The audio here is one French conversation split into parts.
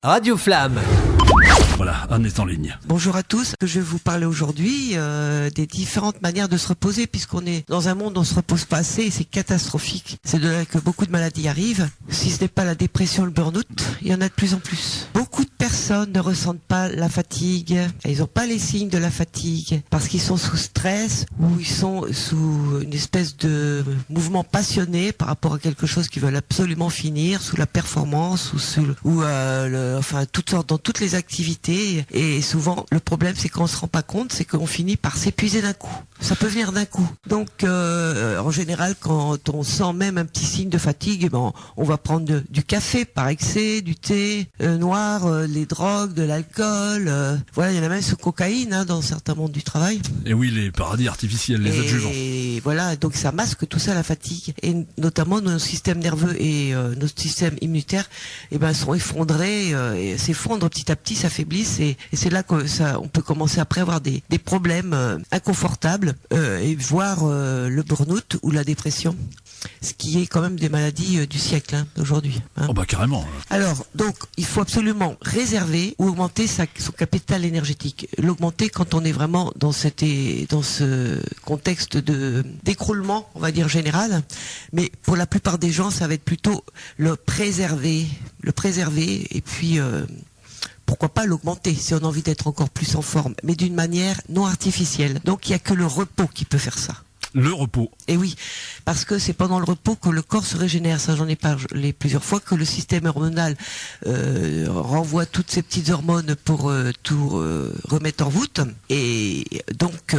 Radio Flamme. Voilà, Anne est en ligne. Bonjour à tous. Je vais vous parler aujourd'hui des différentes manières de se reposer, puisqu'on est dans un monde où on se repose pas assez et c'est catastrophique. C'est de là que beaucoup de maladies arrivent. Si ce n'est pas la dépression, le burn-out, il y en a de plus en plus. Beaucoup de personnes ne ressentent pas la fatigue. Ils n'ont pas les signes de la fatigue parce qu'ils sont sous stress ou ils sont sous une espèce de mouvement passionné par rapport à quelque chose qu'ils veulent absolument finir, sous la performance enfin toutes sortes, dans toutes les activités. Et souvent le problème c'est qu'on se rend pas compte, c'est qu'on finit par s'épuiser d'un coup. Ça peut venir d'un coup. Donc en général quand on sent même un petit signe de fatigue, on va prendre du café par excès, du thé noir, les drogues, de l'alcool. Voilà, il y en a même sous cocaïne dans certains mondes du travail. Et oui, les paradis artificiels, les adjuvants. Et voilà, donc ça masque tout ça, la fatigue. Et notamment nos systèmes nerveux et notre système immunitaire sont effondrés, et s'effondrent petit à petit, s'affaiblissent, et c'est là que on peut commencer après à avoir des problèmes inconfortables, et voire le burn-out ou la dépression. Ce qui est quand même des maladies du siècle d'aujourd'hui. Oh bah carrément. Alors, donc, il faut absolument réserver ou augmenter son capital énergétique. L'augmenter quand on est vraiment dans ce contexte d'écroulement, on va dire général. Mais pour la plupart des gens, ça va être plutôt le préserver, et puis pourquoi pas l'augmenter si on a envie d'être encore plus en forme, mais d'une manière non artificielle. Donc, il n'y a que le repos qui peut faire ça. Le repos. Et oui, parce que c'est pendant le repos que le corps se régénère. Ça, j'en ai parlé plusieurs fois, que le système hormonal renvoie toutes ces petites hormones pour tout remettre en route. Et donc,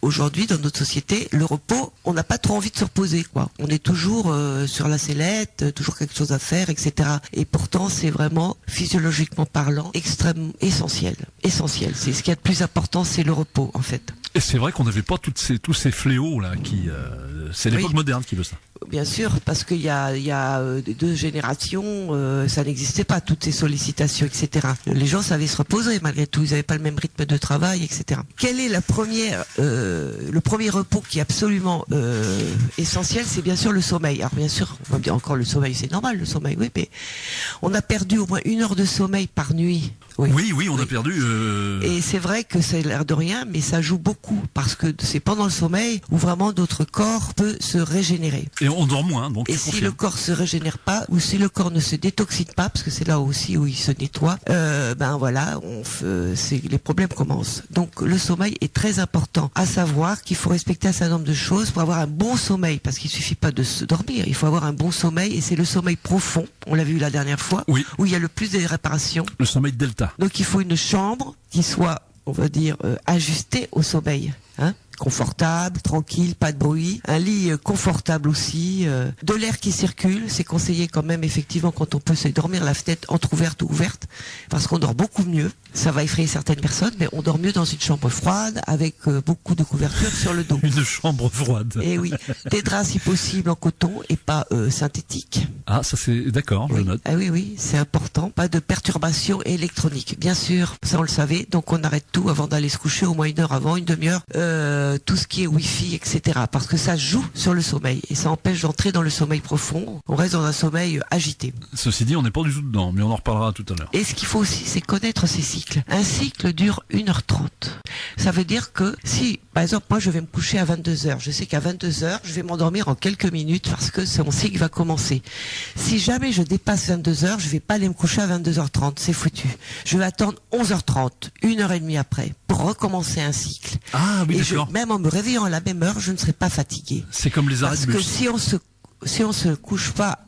aujourd'hui, dans notre société, le repos, on n'a pas trop envie de se reposer, quoi. On est toujours sur la sellette, toujours quelque chose à faire, etc. Et pourtant, c'est vraiment, physiologiquement parlant, extrêmement essentiel. Essentiel. C'est ce qu'il y a de plus important, c'est le repos, en fait. Et c'est vrai qu'on n'avait pas tous ces fléaux là c'est l'époque moderne qui veut ça. Bien sûr, parce qu'il y a 2 générations, ça n'existait pas, toutes ces sollicitations, etc. Les gens savaient se reposer malgré tout, ils n'avaient pas le même rythme de travail, etc. Quel est le premier repos qui est absolument essentiel? C'est bien sûr le sommeil. Alors bien sûr, on va dire encore le sommeil, c'est normal le sommeil, oui, mais on a perdu au moins 1 heure de sommeil par nuit. Oui, on a perdu. Et c'est vrai que c'est l'air de rien, mais ça joue beaucoup, parce que c'est pendant le sommeil où vraiment notre corps peut se régénérer. Et on dort moins, donc. Et si le corps se régénère pas, ou si le corps ne se détoxine pas, parce que c'est là aussi où il se nettoie, les problèmes commencent. Donc le sommeil est très important. À savoir qu'il faut respecter un certain nombre de choses pour avoir un bon sommeil, parce qu'il suffit pas de se dormir, il faut avoir un bon sommeil, et c'est le sommeil profond, on l'a vu la dernière fois, oui, où il y a le plus de réparations. Le sommeil delta. Donc il faut une chambre qui soit, on va dire, ajustée au sommeil, confortable, tranquille, pas de bruit, un lit confortable aussi, de l'air qui circule, c'est conseillé quand même effectivement quand on peut se dormir la fenêtre entrouverte ou ouverte, parce qu'on dort beaucoup mieux. Ça va effrayer certaines personnes, mais on dort mieux dans une chambre froide avec beaucoup de couverture sur le dos. Une chambre froide. Et oui, des draps si possible en coton et pas synthétique. Ah, ça c'est d'accord, je note. Ah oui, c'est important. Pas de perturbations électroniques, bien sûr. Ça on le savait, donc on arrête tout avant d'aller se coucher, au moins 1 heure avant, une demi-heure. Tout ce qui est Wi-Fi, etc. Parce que ça joue sur le sommeil et ça empêche d'entrer dans le sommeil profond. On reste dans un sommeil agité. Ceci dit, on n'est pas du tout dedans, mais on en reparlera tout à l'heure. Et ce qu'il faut aussi, c'est connaître ces cycles. Un cycle dure 1h30. Ça veut dire que si, par exemple, moi je vais me coucher à 22h, je sais qu'à 22h, je vais m'endormir en quelques minutes parce que mon cycle va commencer. Si jamais je dépasse 22h, je vais pas aller me coucher à 22h30, c'est foutu. Je vais attendre 11h30, 1h30 après, pour recommencer un cycle. Ah oui, d'accord. Même en me réveillant à la même heure, je ne serai pas fatigué. C'est comme les arrêts de bus. Parce que si on se couche pas,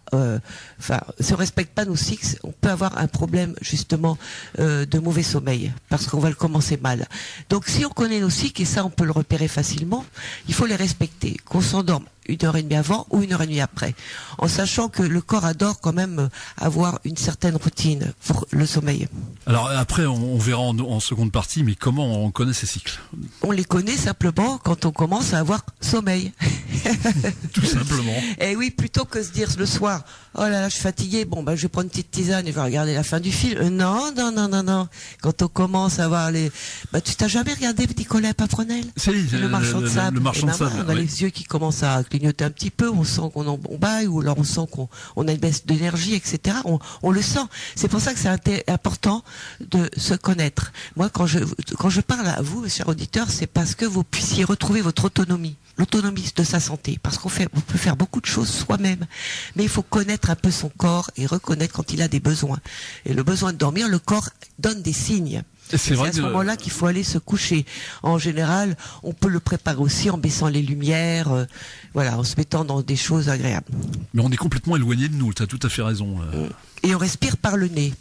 si on respecte pas nos cycles, on peut avoir un problème justement de mauvais sommeil, parce qu'on va le commencer mal. Donc si on connaît nos cycles, et ça on peut le repérer facilement, il faut les respecter, qu'on s'endorme 1h30 avant ou 1h30 après, en sachant que le corps adore quand même avoir une certaine routine pour le sommeil. Alors après on verra en seconde partie, mais comment on connaît ces cycles? On les connaît simplement quand on commence à avoir sommeil. Tout simplement. Et oui, plutôt que se dire le soir, oh là là, je suis fatigué, bon, je vais prendre une petite tisane et je vais regarder la fin du film. Non. Quand on commence à voir tu t'as jamais regardé Nicolas Paprenel? Le marchand de sable. Le marchand de sable. On a les yeux qui commencent à clignoter un petit peu, on sent qu'on on baille, ou alors on sent qu'on a une baisse d'énergie, etc. On le sent. C'est pour ça que c'est important de se connaître. Moi, quand je parle à vous, chers auditeurs, c'est parce que vous puissiez retrouver votre autonomie. L'autonomie de sa santé, parce on peut faire beaucoup de choses soi-même, mais il faut connaître un peu son corps et reconnaître quand il a des besoins. Et le besoin de dormir, le corps donne des signes. C'est à ce moment-là qu'il faut aller se coucher. En général, on peut le préparer aussi en baissant les lumières, en se mettant dans des choses agréables. Mais on est complètement éloigné de nous, tu as tout à fait raison. Et on respire par le nez.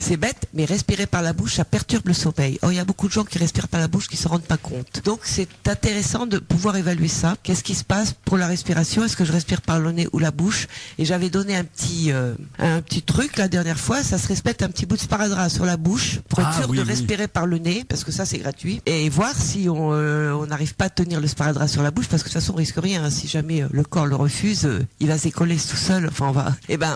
C'est bête, mais respirer par la bouche, ça perturbe le sommeil. Or, il y a beaucoup de gens qui respirent par la bouche qui ne se rendent pas compte. Donc, c'est intéressant de pouvoir évaluer ça. Qu'est-ce qui se passe pour la respiration? Est-ce que je respire par le nez ou la bouche? Et j'avais donné un petit truc la dernière fois. Ça serait se mettre un petit bout de sparadrap sur la bouche pour être sûr de respirer par le nez, parce que ça, c'est gratuit. Et voir si on n'arrive pas à tenir le sparadrap sur la bouche, parce que de toute façon, on risque rien. Hein. Si jamais le corps le refuse, il va s'écoller tout seul. Enfin,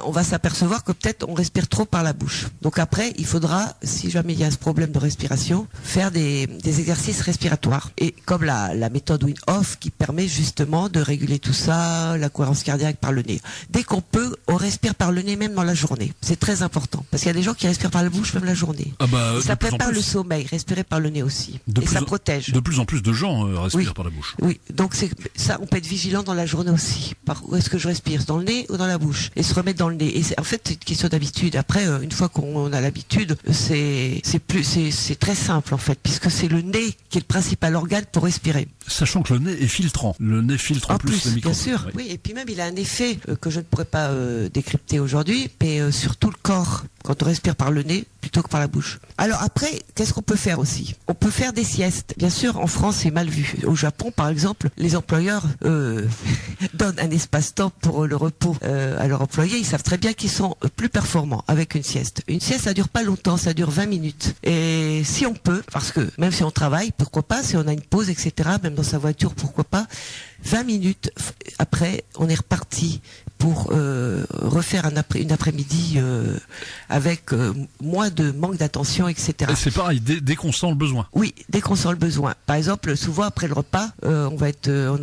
on va s'apercevoir que peut-être on respire trop par la bouche. Donc après, il faudra, si jamais il y a ce problème de respiration, faire des exercices respiratoires. Et comme la méthode Wim Hof qui permet justement de réguler tout ça, la cohérence cardiaque par le nez. Dès qu'on peut, on respire par le nez même dans la journée. C'est très important. Parce qu'il y a des gens qui respirent par la bouche même la journée. Ça prépare le sommeil, respirer par le nez aussi. Et ça protège. De plus en plus de gens respirent par la bouche. Oui, donc ça, on peut être vigilant dans la journée aussi. Où est-ce que je respire? Dans le nez ou dans la bouche? Et se remettre dans le nez. Et en fait, c'est une question d'habitude. Après, une fois qu'on a l'habitude, c'est très simple en fait, puisque c'est le nez qui est le principal organe pour respirer. Sachant que le nez est filtrant. Le nez filtre en plus les microbes. Bien sûr, oui. Et puis même, il a un effet que je ne pourrais pas décrypter aujourd'hui, mais sur tout le corps, quand on respire par le nez plutôt que par la bouche. Alors après, qu'est-ce qu'on peut faire aussi? On peut faire des siestes. Bien sûr, en France, c'est mal vu. Au Japon, par exemple, les employeurs donnent un espace-temps pour le repos à leurs employés. Ils savent très bien qu'ils sont plus performants avec une sieste. Une sieste, ça dure pas longtemps, ça dure 20 minutes. Et si on peut, parce que même si on travaille, pourquoi pas, si on a une pause, etc., même dans sa voiture, pourquoi pas, 20 minutes après, on est reparti pour refaire une après-midi avec moins de manque d'attention, etc. Et c'est pareil, dès qu'on sent le besoin. Oui, dès qu'on sent le besoin. Par exemple, souvent après le repas, on va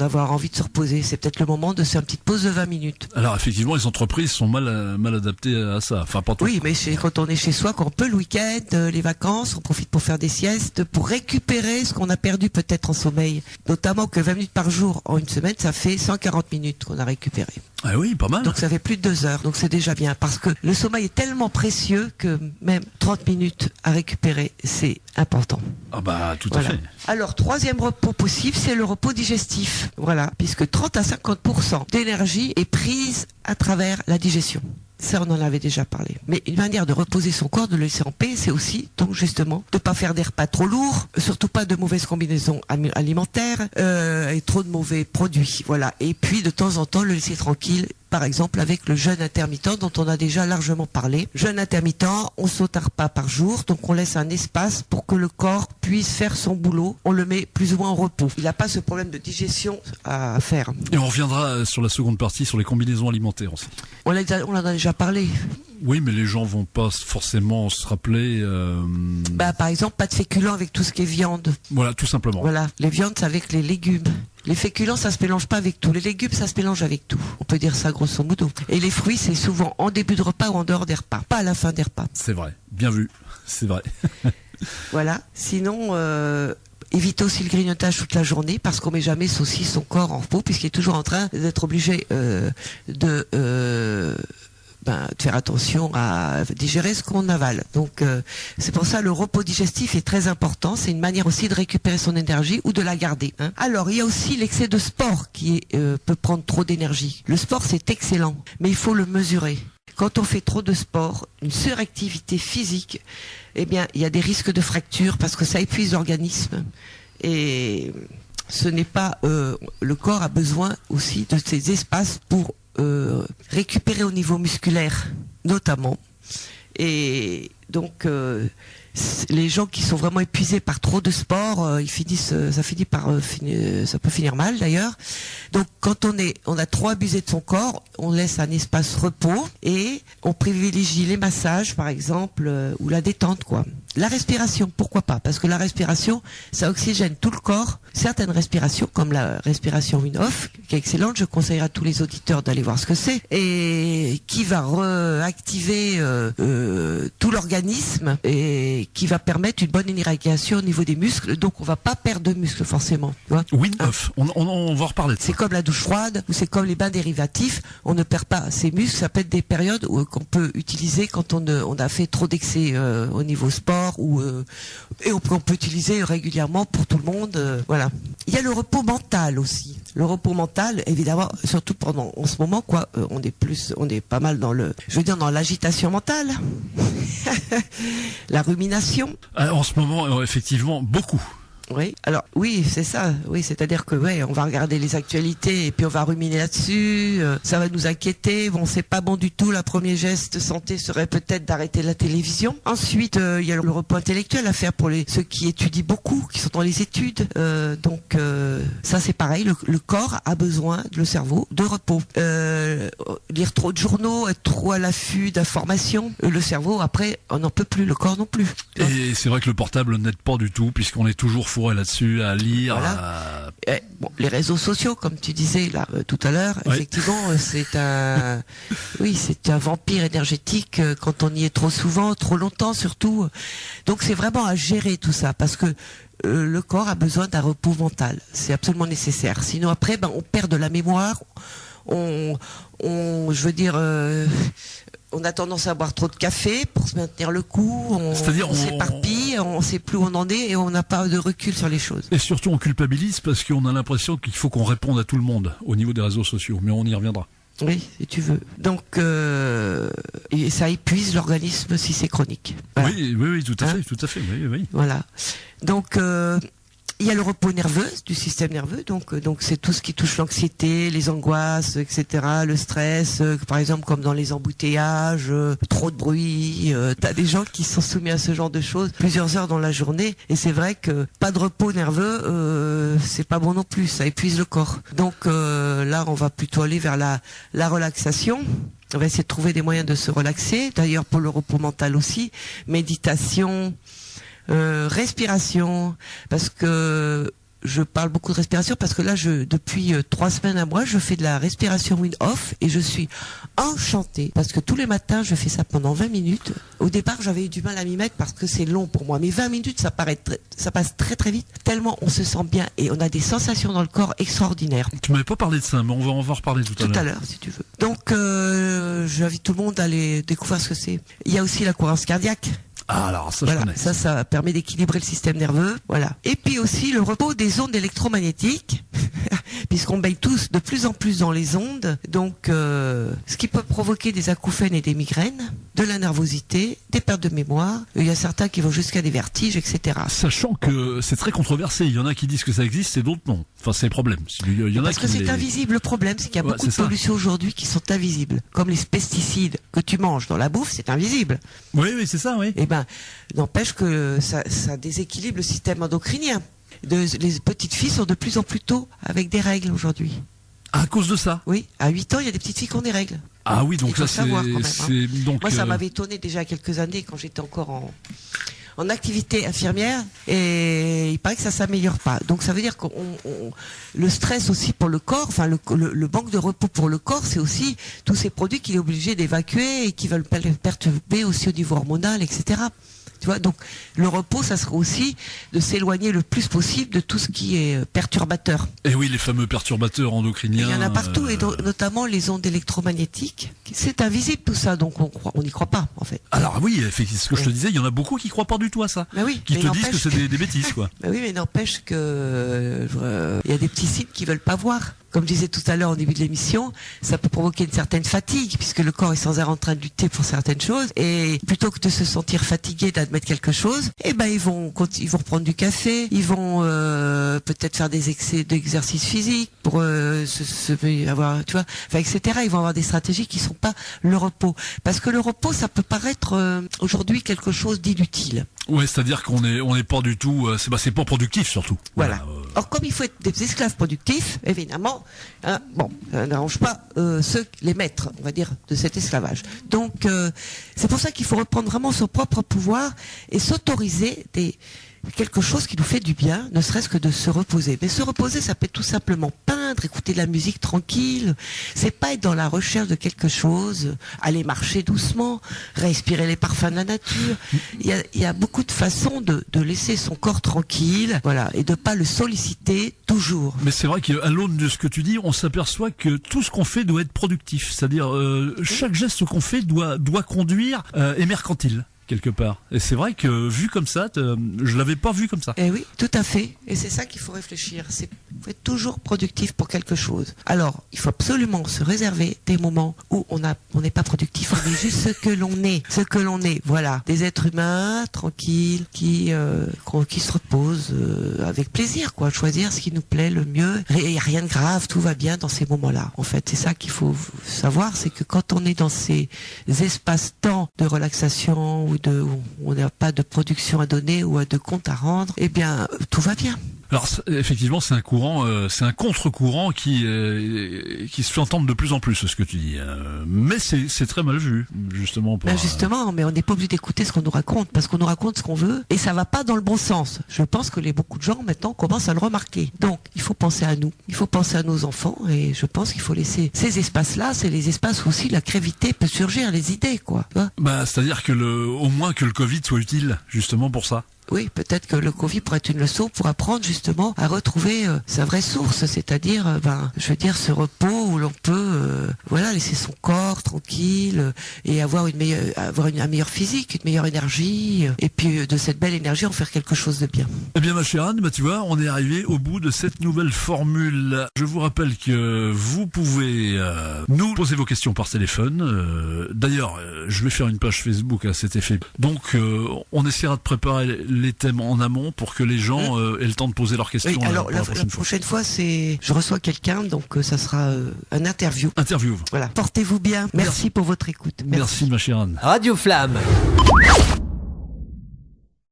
avoir envie de se reposer. C'est peut-être le moment de faire une petite pause de 20 minutes. Alors effectivement, les entreprises sont mal adaptées à ça. Enfin, pas tout. Oui, mais quand on est chez soi, quand on peut, le week-end, les vacances, on profite pour faire des siestes, pour récupérer ce qu'on a perdu peut-être en sommeil. Notamment que 20 minutes par jour en une semaine, ça fait 140 minutes qu'on a récupéré. Ah oui, pas mal. Donc ça fait plus de 2 heures, donc c'est déjà bien. Parce que le sommeil est tellement précieux que même 30 minutes à récupérer, c'est important. Ah tout à fait. Alors, troisième repos possible, c'est le repos digestif. Voilà, puisque 30 à 50% d'énergie est prise à travers la digestion. Ça, on en avait déjà parlé. Mais une manière de reposer son corps, de le laisser en paix, c'est aussi, donc justement, de pas faire des repas trop lourds, surtout pas de mauvaises combinaisons alimentaires, et trop de mauvais produits. Voilà. Et puis, de temps en temps, le laisser tranquille. Par exemple, avec le jeûne intermittent dont on a déjà largement parlé. Jeûne intermittent, on saute un repas par jour, donc on laisse un espace pour que le corps puisse faire son boulot. On le met plus ou moins en repos. Il n'a pas ce problème de digestion à faire. Et on reviendra sur la seconde partie, sur les combinaisons alimentaires aussi. On en a déjà parlé. Oui, mais les gens vont pas forcément se rappeler... Par exemple, pas de féculents avec tout ce qui est viande. Voilà, tout simplement. Voilà, les viandes, c'est avec les légumes. Les féculents, ça se mélange pas avec tout. Les légumes, ça se mélange avec tout. On peut dire ça grosso modo. Et les fruits, c'est souvent en début de repas ou en dehors des repas, pas à la fin des repas. C'est vrai, bien vu, c'est vrai. Voilà, sinon... éviter aussi le grignotage toute la journée parce qu'on met jamais aussi son corps en repos puisqu'il est toujours en train d'être obligé de faire attention à digérer ce qu'on avale. Donc c'est pour ça le repos digestif est très important. C'est une manière aussi de récupérer son énergie ou de la garder. Hein. Alors il y a aussi l'excès de sport qui peut prendre trop d'énergie. Le sport c'est excellent, mais il faut le mesurer. Quand on fait trop de sport, une suractivité physique, eh bien, il y a des risques de fracture parce que ça épuise l'organisme. Et ce n'est pas... le corps a besoin aussi de ces espaces pour récupérer au niveau musculaire, notamment. Et Donc les gens qui sont vraiment épuisés par trop de sport, ça peut finir mal d'ailleurs. Donc quand on a trop abusé de son corps, on laisse un espace repos et on privilégie les massages par exemple ou la détente quoi. La respiration, pourquoi pas? Parce que la respiration, ça oxygène tout le corps. Certaines respirations, comme la respiration Wim-Hof, qui est excellente, je conseillerais à tous les auditeurs d'aller voir ce que c'est, et qui va réactiver tout l'organisme et qui va permettre une bonne irrigation au niveau des muscles. Donc on va pas perdre de muscles forcément. Wim-Hof, on va reparler de ça. C'est comme la douche froide ou c'est comme les bains dérivatifs. On ne perd pas ses muscles. Ça peut être des périodes qu'on peut utiliser quand on a fait trop d'excès au niveau sport. Et on peut utiliser régulièrement pour tout le monde. Voilà. Il y a le repos mental aussi. Le repos mental, évidemment, surtout en ce moment, quoi. On est pas mal dans dans l'agitation mentale, la rumination. En ce moment, effectivement, beaucoup. Oui, alors oui, c'est ça. Oui, c'est-à-dire que on va regarder les actualités et puis on va ruminer là-dessus. Ça va nous inquiéter. Bon, c'est pas bon du tout. Le premier geste santé serait peut-être d'arrêter la télévision. Ensuite, il y a le repos intellectuel à faire pour ceux qui étudient beaucoup, qui sont dans les études. Donc ça, c'est pareil. Le corps a besoin, le cerveau, de repos. Lire trop de journaux, être trop à l'affût d'informations. Le cerveau, après, on n'en peut plus. Le corps non plus. Et c'est vrai que le portable n'aide pas du tout, puisqu'on est toujours fourré là-dessus, à lire. Voilà. Les réseaux sociaux, comme tu disais là tout à l'heure, effectivement, c'est un vampire énergétique quand on y est trop souvent, trop longtemps surtout. Donc c'est vraiment à gérer tout ça, parce que le corps a besoin d'un repos mental. C'est absolument nécessaire. Sinon après, on perd de la mémoire. On a tendance à boire trop de café pour se maintenir le coup, on s'éparpille, on sait plus où on en est et on n'a pas de recul sur les choses. Et surtout on culpabilise parce qu'on a l'impression qu'il faut qu'on réponde à tout le monde au niveau des réseaux sociaux, mais on y reviendra. Oui, si tu veux. Donc et ça épuise l'organisme si c'est chronique. Voilà. Oui, tout à fait. Oui. Voilà. Donc il y a le repos nerveux du système nerveux, donc c'est tout ce qui touche l'anxiété, les angoisses, etc., le stress, par exemple comme dans les embouteillages, trop de bruit. T'as des gens qui sont soumis à ce genre de choses plusieurs heures dans la journée, et c'est vrai que pas de repos nerveux, c'est pas bon non plus, ça épuise le corps. Donc là, on va plutôt aller vers la relaxation. On va essayer de trouver des moyens de se relaxer. D'ailleurs, pour le repos mental aussi, méditation. Respiration, parce que je parle beaucoup de respiration parce que là, depuis 3 semaines à moi, je fais de la respiration Wim-Hof et je suis enchantée parce que tous les matins, je fais ça pendant 20 minutes. Au départ, j'avais eu du mal à m'y mettre parce que c'est long pour moi, mais 20 minutes, ça passe très très vite, tellement on se sent bien et on a des sensations dans le corps extraordinaires. Tu m'avais pas parlé de ça, mais on va en reparler tout à l'heure. Tout à l'heure, si tu veux. Donc, j'invite tout le monde à aller découvrir ce que c'est. Il y a aussi la cohérence cardiaque. Ah, alors ça, je connais. Ça permet d'équilibrer le système nerveux, voilà. Et puis aussi le repos des ondes électromagnétiques, puisqu'on baigne tous de plus en plus dans les ondes, donc ce qui peut provoquer des acouphènes et des migraines, de la nervosité, des pertes de mémoire. Il y a certains qui vont jusqu'à des vertiges, etc. Sachant que c'est très controversé, il y en a qui disent que ça existe et d'autres non. Enfin, c'est le problème. Parce que c'est invisible. Le problème, c'est qu'il y a beaucoup de pollutions aujourd'hui qui sont invisibles, comme les pesticides que tu manges dans la bouffe, c'est invisible. Oui, c'est ça, oui. Eh ben, n'empêche que ça déséquilibre le système endocrinien. Les petites filles sont de plus en plus tôt avec des règles aujourd'hui. À cause de ça? Oui, à 8 ans, il y a des petites filles qui ont des règles. Ah oui, donc ça c'est... Donc, moi, ça m'avait étonné déjà il y a quelques années quand j'étais encore en activité infirmière, et il paraît que ça s'améliore pas. Donc ça veut dire que le stress aussi pour le corps, enfin le manque de repos pour le corps, c'est aussi tous ces produits qu'il est obligé d'évacuer et qui veulent perturber aussi au niveau hormonal, etc. Tu vois, donc le repos, ça serait aussi de s'éloigner le plus possible de tout ce qui est perturbateur. Et oui, les fameux perturbateurs endocriniens. Il y en a partout, et notamment les ondes électromagnétiques. C'est invisible tout ça, donc on n'y croit pas en fait. Alors oui, effectivement, ce que je te disais, il y en a beaucoup qui croient pas du tout à ça. Bah oui, qui te disent que c'est des bêtises, quoi. Bah oui, mais n'empêche que il y a des petits signes qui veulent pas voir. comme je disais tout à l'heure au début de l'émission, ça peut provoquer une certaine fatigue puisque le corps est sans arrêt en train de lutter pour certaines choses. Et plutôt que de se sentir fatigué d'admettre quelque chose, ils vont reprendre du café, ils vont peut-être faire des excès d'exercice physique pour avoir, tu vois, etc. Ils vont avoir des stratégies qui sont pas le repos, parce que le repos, ça peut paraître aujourd'hui quelque chose d'inutile. Ouais, c'est-à-dire qu'on n'est pas du tout, c'est pas productif surtout. Voilà. Or, comme il faut être des esclaves productifs, évidemment, ça n'arrange pas les maîtres, on va dire, de cet esclavage. Donc, c'est pour ça qu'il faut reprendre vraiment son propre pouvoir et s'autoriser quelque chose qui nous fait du bien, ne serait-ce que de se reposer. Mais se reposer, ça peut être tout simplement peindre, écouter de la musique tranquille. C'est pas être dans la recherche de quelque chose, aller marcher doucement, respirer les parfums de la nature. Il y a beaucoup de façons de laisser son corps tranquille, voilà, et de pas le solliciter toujours. Mais c'est vrai qu'à l'aune de ce que tu dis, on s'aperçoit que tout ce qu'on fait doit être productif. C'est-à-dire, chaque geste qu'on fait doit conduire et mercantile. Quelque part. Et c'est vrai que vu comme ça, je l'avais pas vu comme ça. Eh oui, tout à fait. Et c'est ça qu'il faut réfléchir. Il faut être toujours productif pour quelque chose. Alors, il faut absolument se réserver des moments où on n'est pas productif. On est juste ce que l'on est. Voilà. Des êtres humains, tranquilles, qui se reposent avec plaisir, quoi. Choisir ce qui nous plaît le mieux. Il n'y a rien de grave, tout va bien dans ces moments-là. En fait, c'est ça qu'il faut savoir, c'est que quand on est dans ces espaces-temps de relaxation où on n'a pas de production à donner ou de compte à rendre, eh bien, tout va bien. Alors effectivement, c'est un courant, c'est un contre-courant qui se fait entendre de plus en plus, ce que tu dis. Mais c'est très mal vu, justement. Justement, mais on n'est pas obligé d'écouter ce qu'on nous raconte, parce qu'on nous raconte ce qu'on veut, et ça va pas dans le bon sens. Je pense que beaucoup de gens maintenant commencent à le remarquer. Donc, il faut penser à nous, il faut penser à nos enfants, et je pense qu'il faut laisser ces espaces-là, c'est les espaces où aussi la créativité peut surgir, les idées, quoi. Tu vois, c'est-à-dire que au moins que le Covid soit utile, justement pour ça. Oui, peut-être que le Covid pourrait être une leçon pour apprendre justement à retrouver sa vraie source, c'est-à-dire, ce repos où l'on peut, laisser son corps tranquille et avoir un meilleur physique, une meilleure énergie, et puis de cette belle énergie en faire quelque chose de bien. Eh bien, ma chère Anne, tu vois, on est arrivé au bout de cette nouvelle formule. Je vous rappelle que vous pouvez nous poser vos questions par téléphone. D'ailleurs, je vais faire une page Facebook à cet effet. Donc, on essaiera de préparer les thèmes en amont pour que les gens aient le temps de poser leurs questions. Oui, alors la prochaine fois, je reçois quelqu'un, donc ça sera un interview. Interview. Voilà. Portez-vous bien. Merci pour votre écoute. Merci ma chère Anne. Radio Flamme.